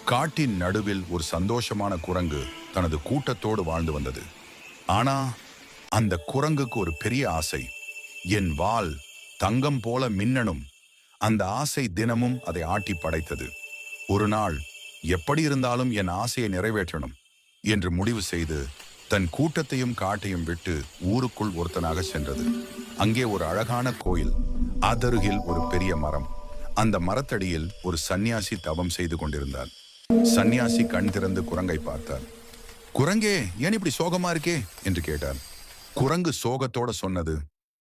காட்டின் நடுவில் ஒரு சந்தோஷமான குரங்கு தனது கூட்டத்தோடு வாழ்ந்து வந்தது. ஆனா அந்த குரங்குக்கு ஒரு பெரிய ஆசை. என் வால் தங்கம் போல மின்னணும். அந்த ஆசை தினமும் அதை ஆட்டி படைத்தது. ஒரு நாள் எப்படி இருந்தாலும் என் ஆசையை நிறைவேற்றணும் என்று முடிவு செய்து தன் கூட்டத்தையும் காட்டையும் விட்டு ஊருக்குள் ஒருத்தனாக சென்றது. அங்கே ஒரு அழகான கோயில், அதருகில் ஒரு பெரிய மரம். அந்த மரத்தடியில் ஒரு சந்நியாசி தவம் செய்து கொண்டிருந்தார். சந்நியாசி கண் திறந்து குரங்கை பார்த்தார். குரங்கே, ஏன் இப்படி சோகமா இருக்கே என்று கேட்டார். குரங்கு சோகத்தோட சொன்னது,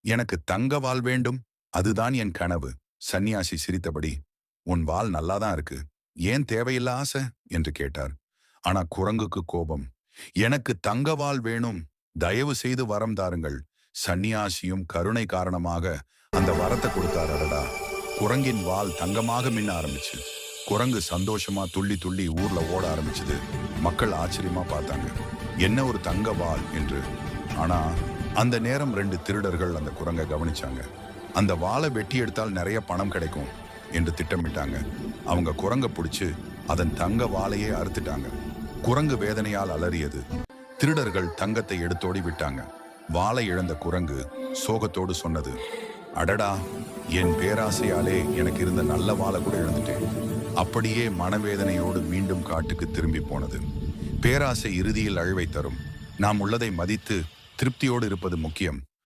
எனக்கு தங்க வால் வேண்டும், அதுதான் என் கனவு. சந்நியாசி சிரித்தபடி, உன் வால் நல்லாதான் இருக்கு, ஏன் தேவையில்ல ஆசை என்று கேட்டார். ஆனா குரங்குக்கு கோபம். எனக்கு தங்க வால் வேணும், தயவு செய்து வரம் தாருங்கள். சந்நியாசியும் கருணை காரணமாக அந்த வரத்தை கொடுத்தார். அடடா, குரங்கின் வால் தங்கமாக மின்ன ஆரம்பிச்சு. குரங்கு சந்தோஷமா துள்ளி துள்ளி ஊர்ல ஓட ஆரம்பிச்சது. மக்கள் ஆச்சரியமா பார்த்தாங்க, என்ன ஒரு தங்க வால் என்று. ஆனா அந்த நேரம் 2 திருடர்கள் அந்த குரங்கை கவனிச்சாங்க. அந்த வாளை வெட்டி எடுத்தால் நிறைய பணம் கிடைக்கும் என்று திட்டமிட்டாங்க. அவங்க குரங்கை பிடிச்சு அதன் தங்க வாளையே அறுத்துட்டாங்க. குரங்கு வேதனையால் அலறியது. திருடர்கள் தங்கத்தை எடுத்தோடி விட்டாங்க. வாளை இழந்த குரங்கு சோகத்தோடு சொன்னது, அடடா, என் பேராசையாலே எனக்கு இருந்த நல்ல வாளை கூட இழந்துட்டேன். அப்படியே மனவேதனையோடு மீண்டும் காட்டுக்கு திரும்பி போனது. பேராசை இறுதியில் அழிவை தரும். நாம் உள்ளதை மதித்து திருப்தியோடு இருப்பது முக்கியம்.